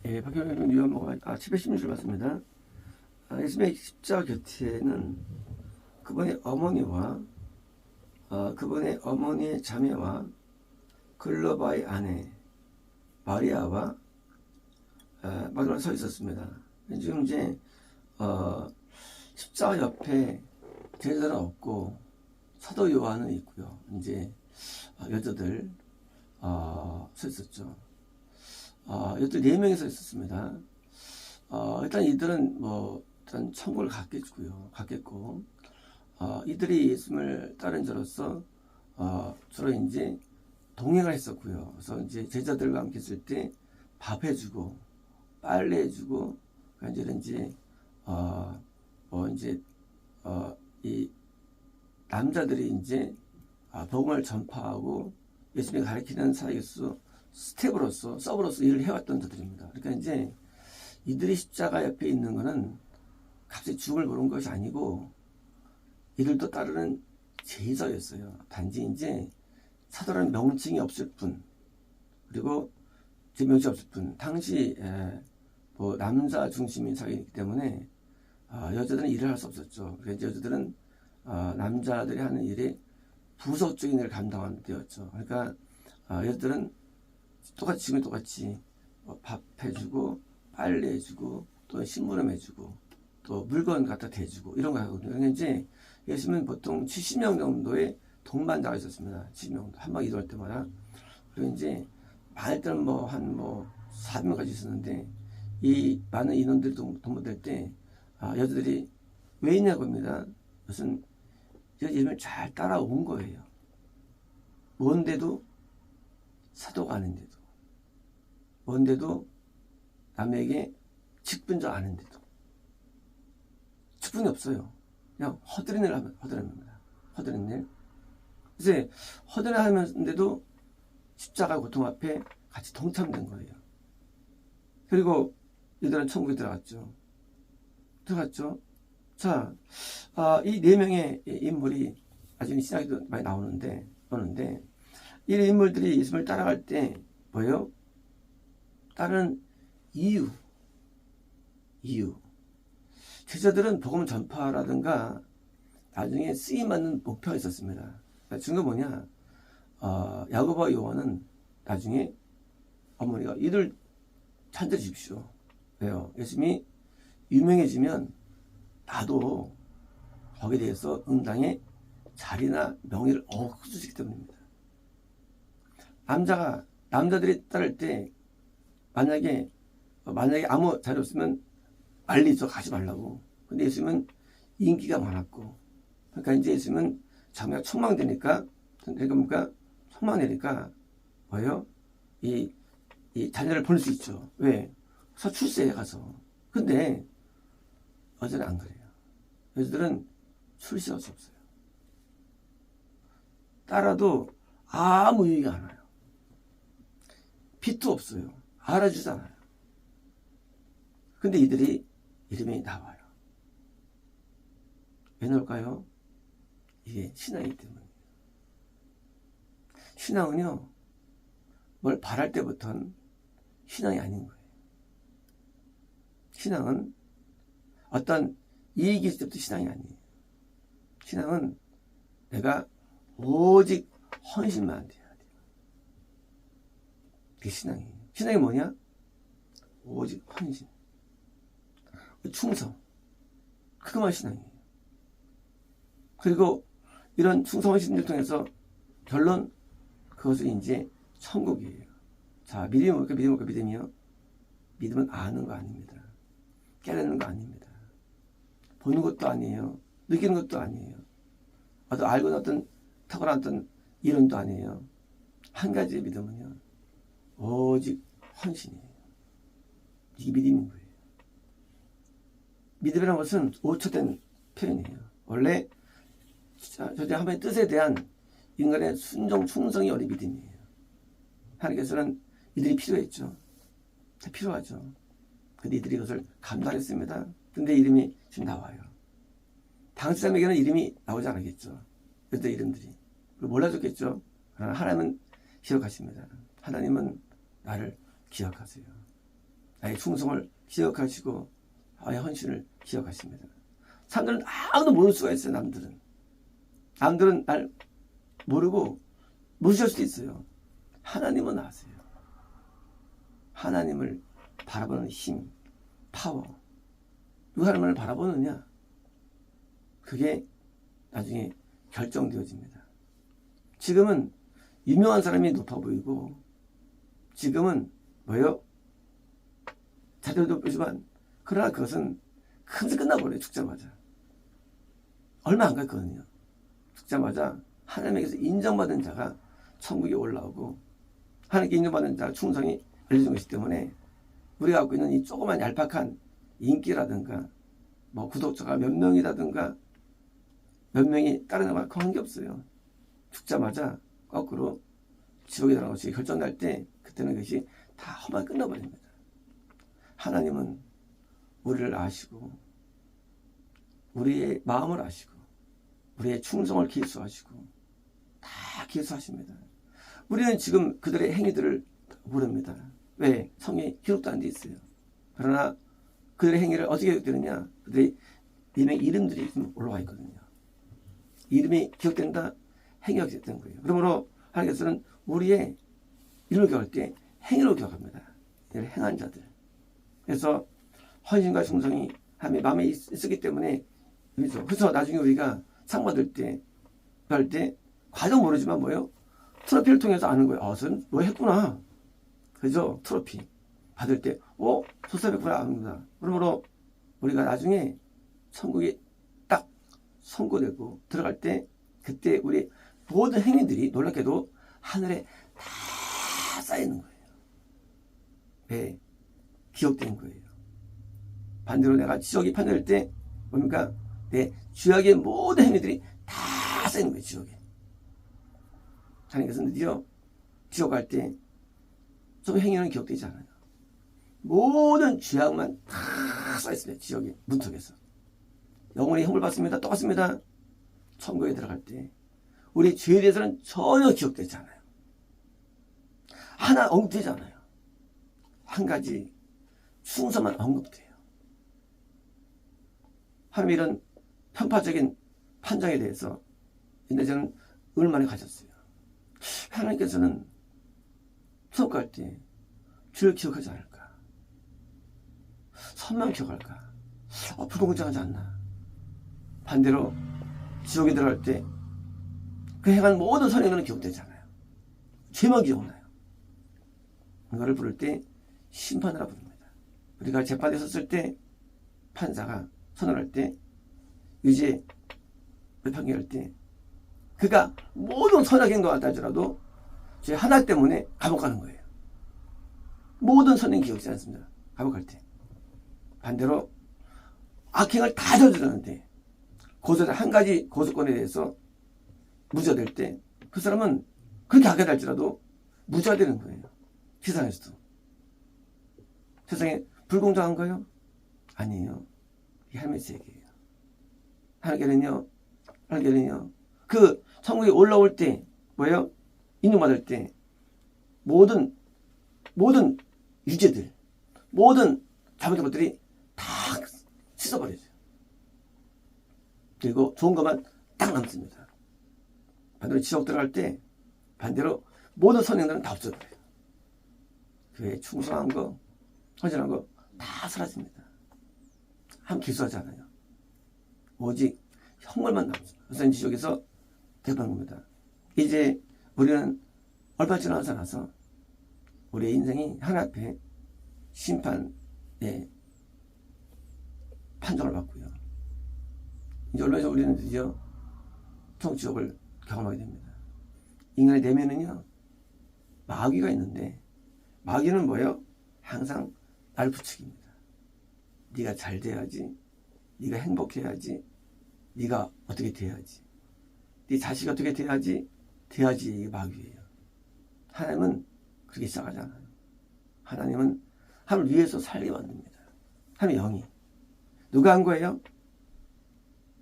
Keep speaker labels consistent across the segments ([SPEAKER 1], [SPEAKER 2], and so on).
[SPEAKER 1] 예, 박형준 위원모가 716줄 맞습니다. 예수님의 십자가 곁에는 그분의 어머니와 그분의 어머니의 자매와 글로바의 아내 마리아와 마누라 서 있었습니다. 지금 이제 십자가 옆에 제자는 없고 사도 요한은 있고요. 이제 여자들 서 있었죠. 여자들 4명이 서 있었습니다. 일단 이들은 일단 천국을 갔겠고, 이들이 예수님을 따른 자로서 주로 이제 동행을 했었고요. 그래서 이제 제자들과 함께 있을 때 밥 해주고 빨래 해주고, 이제 이 남자들이 이제 복음을 전파하고 예수님이 가르치는 사역에서 서브로서 일을 해왔던 자들입니다. 그러니까 이제 이들이 십자가 옆에 있는 것은 갑자기 죽음을 보는 것이 아니고 이들도 따르는 제자였어요. 단지 이제 사도라는 명칭이 없을 뿐, 그리고 제 명칭이 없을 뿐, 당시 남자 중심인 사회이기 때문에 여자들은 일을 할 수 없었죠. 그래서 여자들은 남자들이 하는 일에 부속적인 일을 감당하는 때였죠. 그러니까 여자들은 지금 똑같이 밥 해주고 빨래 해주고 또 심부름 해주고 또 물건 갖다 대주고 이런 거 하거든요. 그러니까 이제 예수님은 보통 70명 정도의 동반자가 있었습니다. 70명 한 번 이동할 때마다. 그리고 이제 많을 때는 한 400명까지 있었는데, 이 많은 인원들이 동반될 때 여자들이 왜 있냐고 합니다. 무슨 예수님을 잘 따라온 거예요. 뭔데도 사도가 아닌데도, 뭔데도 남에게 직분자 아닌데도 직분이 없어요. 그냥 허드렛 일 하면 허드렛입니다. 허드렛 일. 그래서 허드렛 하면서도 십자가 고통 앞에 같이 동참된 거예요. 그리고 이들은 천국에 들어갔죠. 자, 이 4명의 인물이 나중에 신학에도 많이 나오는데 이 인물들이 예수님을 따라갈 때 뭐예요? 따르는 이유. 제자들은 복음 전파라든가 나중에 쓰임받는 목표가 있었습니다. 중요한 뭐냐? 야고보와 요한은 나중에 어머니가 이들 찾아 주십시오. 왜요? 예수님이 유명해지면 나도 거기에 대해서 응당의 자리나 명예를 얻어주시기 때문입니다. 남자들이 따를 때 만약에 아무 자리 없으면 말리죠. 가지 말라고. 근데 예수님은 인기가 많았고, 그러니까 이제 예수님은 자기가 청망되니까 뭐예요? 이 자녀를 보낼 수 있죠. 왜? 서출세에 가서. 근데 여자는 안 그래요. 여자들은 출세할 수 없어요. 따라도 아무 의미가 안 와요. 빛도 없어요. 알아주잖아요. 근데 이들이 이름이 나와요. 왜 나올까요? 이게 신앙이기 때문이에요. 신앙은요, 뭘 바랄 때부터는 신앙이 아닌 거예요. 신앙은 어떤 이익이 있을 때부터 신앙이 아니에요. 신앙은 내가 오직 헌신만 돼야 돼요. 그게 신앙이에요. 신앙이 뭐냐? 오직 헌신, 충성, 그것만 신앙이에요. 그리고 이런 충성 헌신을 통해서 결론, 그것은 이제 천국이에요. 자, 믿음이 뭘까? 믿음이요? 믿음은 아는 거 아닙니다. 깨닫는 거 아닙니다. 보는 것도 아니에요. 느끼는 것도 아니에요. 알고는 어떤 탁월한 어떤 이론도 아니에요. 한 가지의 믿음은요, 오직 헌신이에요. 이게 믿음인 거예요. 믿음이라는 것은 오초된 표현이에요. 원래 저자 하나님의 뜻에 대한 인간의 순종, 충성이 원래 믿음이에요. 하나님께서는 이들이 필요했죠. 다 필요하죠. 근데 이들이 그것을 감당했습니다. 근데 이름이 지금 나와요. 당시 사람에게는 이름이 나오지 않았겠죠. 그때 이름들이. 몰라줬겠죠. 그러나 하나님은 기억하십니다. 하나님은 나를 기억하세요. 나의 충성을 기억하시고 나의 헌신을 기억하십니다. 사람들은 아무도 모를 수가 있어요. 남들은 날 모르고 무시할 수도 있어요. 하나님은 아세요. 하나님을 바라보는 힘, 파워, 누가 하나님을 바라보느냐, 그게 나중에 결정되어집니다. 지금은 유명한 사람이 높아 보이고, 지금은 뭐예요? 자들도 높지만, 그러나 그것은 금세 끝나버려요. 죽자마자. 얼마 안 갔거든요. 죽자마자 하나님에게서 인정받은 자가 천국에 올라오고, 하나님께 인정받은 자 충성이 알려진 것이기 때문에 우리가 갖고 있는 이 조그만 얄팍한 인기라든가 뭐 구독자가 몇 명이라든가 몇 명이 따르는 거 관계없어요. 죽자마자 거꾸로 지옥에 들어가는 것이 결정날 때 그때는 그것이 다 험하게 끝나버립니다. 하나님은 우리를 아시고 우리의 마음을 아시고 우리의 충성을 기수하시고 다 기수하십니다. 우리는 지금 그들의 행위들을 모릅니다. 왜? 성경에 기록도 안 돼 있어요. 그러나 그들의 행위를 어떻게 기록되느냐? 그들의 이름들이 올라와 있거든요. 이름이 기억된다, 행위가 기억된 거예요. 그러므로 하나님께서는 우리의 이름을 기억할 때 행위로 기억합니다. 이를 행한 자들. 그래서 헌신과 충성이 마음에 있었기 때문에 그래서 나중에 우리가 상 받을 때 과정 모르지만 뭐예요? 트로피를 통해서 아는 거예요. 아, 저는 뭐 했구나. 그죠? 트로피 받을 때 조사했구나 압니다. 그러므로 우리가 나중에 천국에 딱 선고되고 들어갈 때 그때 우리 모든 행위들이 놀랍게도 하늘에 다 쌓이는 거예요. 왜? 기억된 거예요. 반대로 내가 지옥이 판정될 때 뭡니까? 내 죄악의 모든 행위들이 다 쌓이는 거예요. 지옥에. 하나님께서는 드디어 지옥 갈 때 좀 행위는 기억되지 않아요. 모든 죄악만 다 쌓였습니다. 지옥의 문턱에서. 영원히 형을 받습니다. 똑같습니다. 천국에 들어갈 때 우리 죄에 대해서는 전혀 기억되지 않아요. 하나 언급되지 않아요. 한 가지 충성만 언급돼요. 하나님 이런 편파적인 판정에 대해서 근데 저는 얼마나 가졌어요. 하나님께서는 수업할 때 주를 기억하지 않을까? 선만 기억할까? 불공정하지 않나? 반대로 지옥에 들어갈 때 그 행한 모든 선행들은 기억되지 않아요. 죄만 기억나요. 이거를 부를 때 심판이라 부릅니다. 우리가 재판에 섰을 때 판사가 선언할 때 유죄 판결할 때 그가 모든 선악 행동을 할지라도 죄 하나 때문에 감옥 가는 거예요. 모든 선행 기억지 않습니다. 감옥 갈 때. 반대로 악행을 다 저질렀는데 고소자 한 가지 고소권에 대해서 무죄가 될 때 그 사람은 그렇게 하게 될지라도 무죄가 되는 거예요. 세상에서도. 세상에 불공정한가요? 아니에요. 이게 하나님의 세계예요. 하나님께는요 그 천국에 올라올 때 뭐예요? 인정받을 때 모든 유죄들 모든 잘못된 것들이 다 씻어버려져요. 그리고 좋은 것만 딱 남습니다. 반대로 지옥 들어갈 때 반대로 모든 선행들은 다 없어져요. 그에 충성한 거 헌신한 거 다 사라집니다. 함께 기수하지 않아요. 오직 형벌만 남습니다. 그래서 지옥에서 대박한 겁니다. 이제 우리는 얼마 지나서 나서 우리의 인생이 하나님 앞에 심판의 판정을 받고요. 이제 얼마 전에 우리는 드디어 지옥을 경험하게 됩니다. 인간의 내면은요 마귀가 있는데 마귀는 뭐예요? 항상 날 부추깁니다. 네가 잘 돼야지, 네가 행복해야지, 네가 어떻게 돼야지, 네 자식이 어떻게 돼야지 이게 마귀예요. 하나님은 그렇게 시작하지 않아요. 하나님은 하나님을 위해서 살게 만듭니다. 하나님의 영이 누가 한 거예요?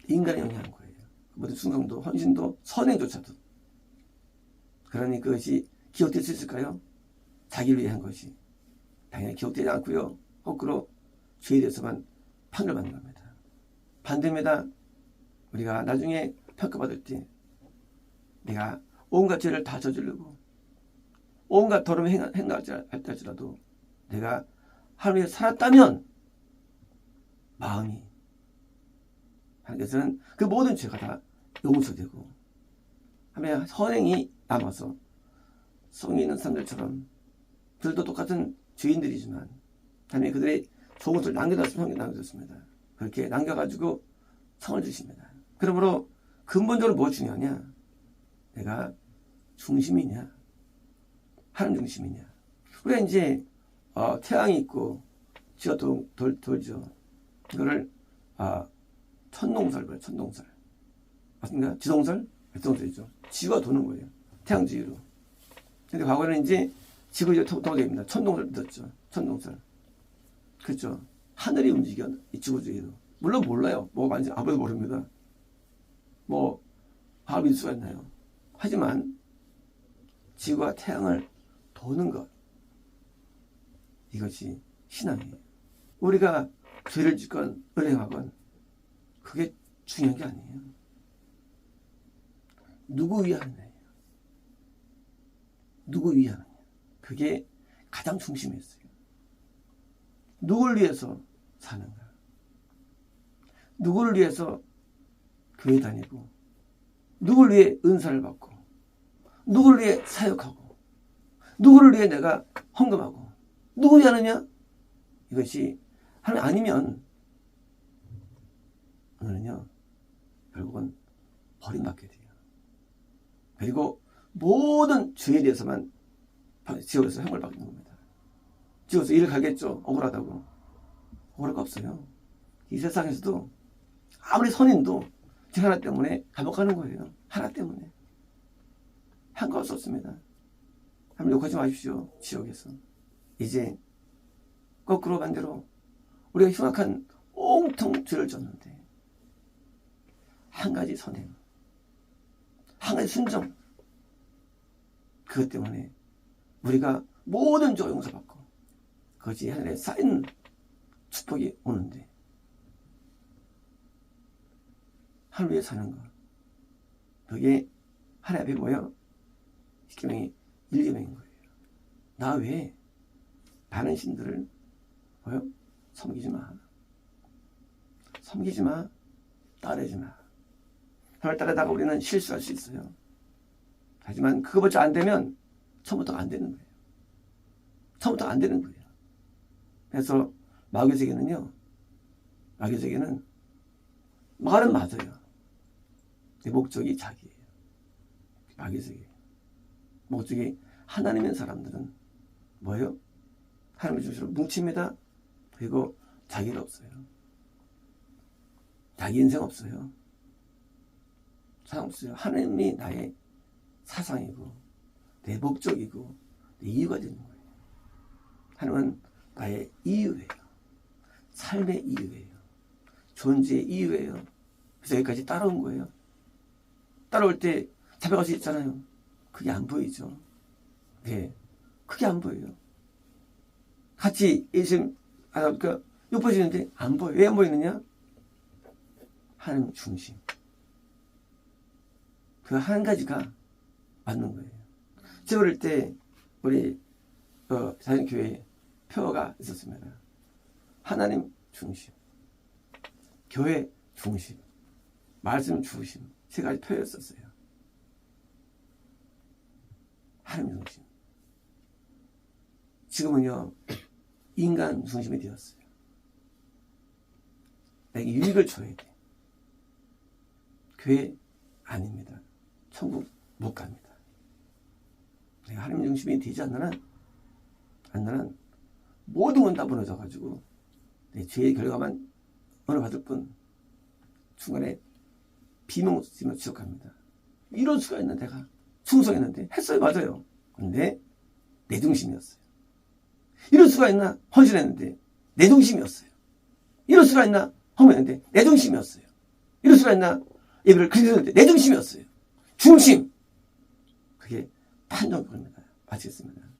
[SPEAKER 1] 인간의 영이 한 거예요. 모든 충성도 헌신도 선행조차도. 그러니 그것이 기억될 수 있을까요? 자기를 위해 한 것이 당연히 기억되지 않고요. 거꾸로 죄에 대해서만 판결받는 겁니다. 반대입니다. 우리가 나중에 평가받을 때 내가 온갖 죄를 다 저지르고 온갖 더러움을 행하지 할지라도 내가 하나님에 살았다면 마음이 하나님께서는 그 모든 죄가 다 용서되고 하나님의 선행이 남아서 성에 있는 사람들처럼 그들도 똑같은 죄인들이지만 하나님이 그들의 좋은 것을 남겨뒀습니다. 그렇게 남겨가지고 성을 주십니다. 그러므로 근본적으로 뭐가 중요하냐? 내가 중심이냐? 하나님 중심이냐? 우리가 이제 태양이 있고 지가 돌죠. 이거를 천동설 그래요. 천동설 맞습니까? 지동설? 지동설이죠. 지구가 도는 거예요. 태양주위로. 근데 과거에는 이제 지구가 통합됩니다. 천동설 믿었죠. 천동설. 그렇죠. 하늘이 움직여 이 지구주위로. 물론 몰라요. 뭐가 많은지 아무도 모릅니다. 뭐 바로 믿을 수가 있나요? 하지만 지구와 태양을 도는 것, 이것이 신앙이에요. 우리가 죄를 짓건 은행하건 그게 중요한 게 아니에요. 누구 위하느냐예요. 누구 위하느냐. 그게 가장 중심이었어요. 누구를 위해서 사는가. 누구를 위해서 교회 다니고 누구를 위해 은사를 받고 누구를 위해 사역하고 누구를 위해 내가 헌금하고 누구 위하느냐. 이것이 하나님 아니면 오늘은요 결국은 버림받게 돼요. 그리고 모든 죄에 대해서만 지옥에서 형을 받는 겁니다. 지옥에서 일을 가겠죠. 억울하다고. 억울할 거 없어요. 이 세상에서도 아무리 선인도 제 하나 때문에 감옥가는 거예요. 하나 때문에. 한가할 수 없습니다. 하나님 욕하지 마십시오. 지옥에서. 이제 거꾸로 반대로 우리가 흉악한 온통 죄를 졌는데 한 가지 선행, 한 가지 순종, 그것 때문에 우리가 모든 죄가 용서받고 그것이 하늘에 쌓인 축복이 오는데 하늘 위에 사는 것, 그게 하나님 앞에 뭐예요? 십계명이 1계명인 거예요. 나 외에 다른 신들을 뭐요? 섬기지 마. 섬기지 마. 따르지 마. 하나님을 따르다가 우리는 실수할 수 있어요. 하지만 그거밖에 안 되면 처음부터 안 되는 거예요. 처음부터 안 되는 거예요. 그래서 마귀의 세계는요. 마귀의 세계는 말은 맞아요. 내 목적이 자기예요. 마귀의 세계. 목적이 하나님인 사람들은 뭐예요? 하나님의 중심으로 뭉칩니다. 그리고 자기가 없어요. 자기 인생 없어요. 사상 없어요. 하나님이 나의 사상이고 내 목적이고 내 이유가 되는 거예요. 하나님은 나의 이유예요. 삶의 이유예요. 존재의 이유예요. 그래서 여기까지 따라온 거예요. 따라올 때 잡혀갈 수 있잖아요. 그게 안 보이죠. 네, 그게 안 보여요. 같이 예수님 그러니까 욕보시는데 안 보여. 왜 안 보이느냐? 하나님 중심. 그 한 가지가 맞는 거예요. 제가 어릴 때 우리 자연교회에 표어가 있었습니다. 하나님 중심, 교회 중심, 말씀 중심, 세 가지 표어였었어요. 하나님 중심. 지금은요 인간 중심이 되었어요. 내게 유익을 줘야 돼. 교회 아닙니다. 천국 못 갑니다. 내가 하나님 중심이 되지 않는 한 모든 건 다 무너져가지고 내 죄의 결과만 은혜 받을 뿐 중간에 비명지며 지옥합니다. 이럴 수가 있나. 내가 충성했는데 했어요. 맞아요. 근데 내 중심이었어요. 이럴 수가 있나. 헌신했는데 내 중심이었어요. 이럴 수가 있나. 헌금했는데 내 중심이었어요. 이럴 수가 있나. 예배를 그리스도인데 내 중심이었어요. 중심. 그게 판정입니다. 마치겠습니다.